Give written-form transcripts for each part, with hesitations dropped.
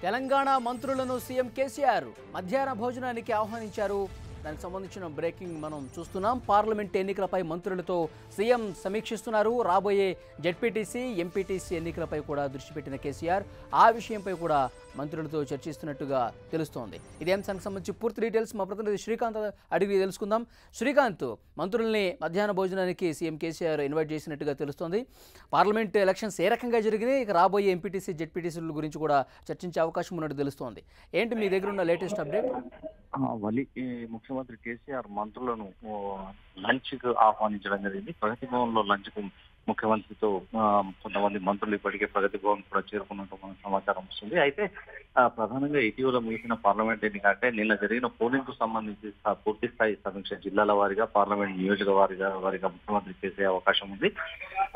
తెలంగాణ మంత్రులను సీఎం కేసీఆర్ మధ్యాహ్న భోజనానికి ఆహ్వానించారు. దానికి సంబంధించిన బ్రేకింగ్ మనం చూస్తున్నాం. పార్లమెంట్ ఎన్నికలపై మంత్రులతో సీఎం సమీక్షిస్తున్నారు. రాబోయే జెడ్పీటీసీ, ఎంపీటీసీ ఎన్నికలపై కూడా దృష్టి పెట్టిన కేసీఆర్ ఆ విషయంపై కూడా మంత్రులతో చర్చిస్తున్నట్టుగా తెలుస్తోంది. ఇదే అంశానికి సంబంధించి పూర్తి డీటెయిల్స్ మా ప్రతినిధి శ్రీకాంత్ అడిగి తెలుసుకుందాం. శ్రీకాంత్, మంత్రుల్ని మధ్యాహ్న భోజనానికి సీఎం కేసీఆర్ ఇన్వైట్ చేసినట్టుగా తెలుస్తోంది. పార్లమెంట్ ఎలక్షన్స్ ఏ రకంగా జరిగినాయి, ఇక రాబోయే ఎంపీటీసీ, జెడ్పీటీసీల గురించి కూడా చర్చించే అవకాశం ఉన్నట్టు తెలుస్తోంది. ఏంటి మీ దగ్గర ఉన్న లేటెస్ట్ అప్డేట్? ముఖ్యమంత్రి కేసీఆర్ మంత్రులను లంచ్ కు ఆహ్వానించడం జరిగింది. ప్రగతి భవన్ లో లంచ్ కు ముఖ్యమంత్రితో కొంతమంది మంత్రులు ఇప్పటికే ప్రగతి భవన్ కూడా చేరుకున్నట్టు మనకు సమాచారం వస్తుంది. అయితే ప్రధానంగా ఇటీవల ముగిసిన పార్లమెంట్ ఎన్నిక అంటే నిన్న జరిగిన పోలింగ్ కు సంబంధించి పూర్తి స్థాయి సమీక్ష జిల్లాల వారీగా, పార్లమెంట్ నియోజకవర్గాల ముఖ్యమంత్రి చేసే అవకాశం ఉంది.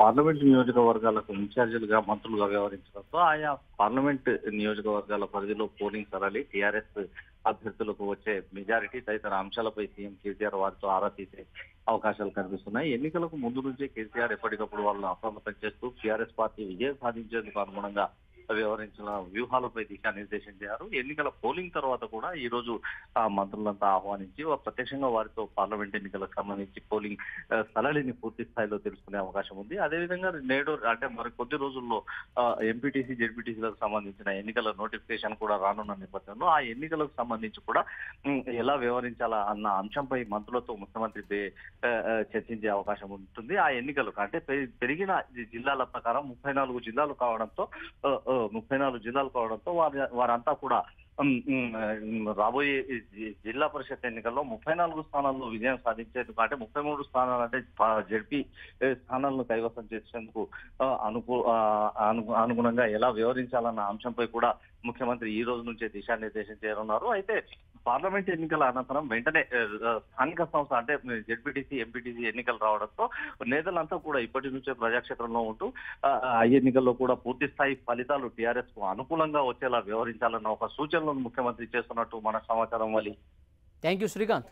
పార్లమెంట్ నియోజకవర్గాలకు ఇన్ఛార్జీలుగా మంత్రులుగా వ్యవహరించడంతో ఆయా పార్లమెంట్ నియోజకవర్గాల పరిధిలో పోలింగ్ సరళి, టీఆర్ఎస్ అభ్యర్థులకు వచ్చే మెజారిటీ తదితర అంశాలపై సీఎం కేసీఆర్ వారితో ఆరా తీసే అవకాశాలు కనిపిస్తున్నాయి. ఎన్నికలకు ముందు నుంచే కేసీఆర్ ఎప్పటికప్పుడు వాళ్ళని అప్రమత్తం చేస్తూ టీఆర్ఎస్ పార్టీ విజయం సాధించేందుకు అనుగుణంగా వ్యవహరించిన వ్యూహాలపై దిశానిర్దేశం చేశారు. ఎన్నికల పోలింగ్ తర్వాత కూడా ఈ రోజు మంత్రులంతా ఆహ్వానించి ప్రత్యక్షంగా వారితో పార్లమెంట్ ఎన్నికలకు సంబంధించి పోలింగ్ సరళిని పూర్తి స్థాయిలో తెలుసుకునే అవకాశం ఉంది. అదేవిధంగా నేడు అంటే మరి కొద్ది రోజుల్లో ఎంపీటీసీ, జెడ్పీటీసీలకు సంబంధించిన ఎన్నికల నోటిఫికేషన్ కూడా రానున్న నేపథ్యంలో ఆ ఎన్నికలకు సంబంధించి కూడా ఎలా వ్యవహరించాలా అన్న అంశంపై మంత్రులతో ముఖ్యమంత్రి చర్చించే అవకాశం ఉంటుంది. ఆ ఎన్నికలు అంటే పెరిగిన జిల్లాల ప్రకారం 34 జిల్లాలు కావడంతో వారంతా కూడా రాబోయే జిల్లా పరిషత్ ఎన్నికల్లో 34 స్థానాల్లో విజయం సాధించేందుకు అంటే 33 స్థానాలు అంటే జెడ్పీ స్థానాలను కైవసం చేసేందుకు అనుగుణంగా ఎలా వ్యవహరించాలన్న అంశంపై కూడా ముఖ్యమంత్రి ఈ రోజు నుంచే దిశానిర్దేశం చేయనున్నారు. అయితే పార్లమెంట్ ఎన్నికల అనంతరం వెంటనే స్థానిక సంస్థ అంటే జెడ్పీటీసీ, ఎంపీటీసీ ఎన్నికలు రావడంతో నేతలంతా కూడా ఇప్పటి నుంచే ప్రజాక్షేత్రంలో ఉంటూ ఆ ఎన్నికల్లో కూడా పూర్తి స్థాయి ఫలితాలు టీఆర్ఎస్ కు అనుకూలంగా వచ్చేలా వ్యవహరించాలన్న ఒక సూచనలను ముఖ్యమంత్రి చేస్తున్నట్టు మన సమాచారం. Thank you Srikanth.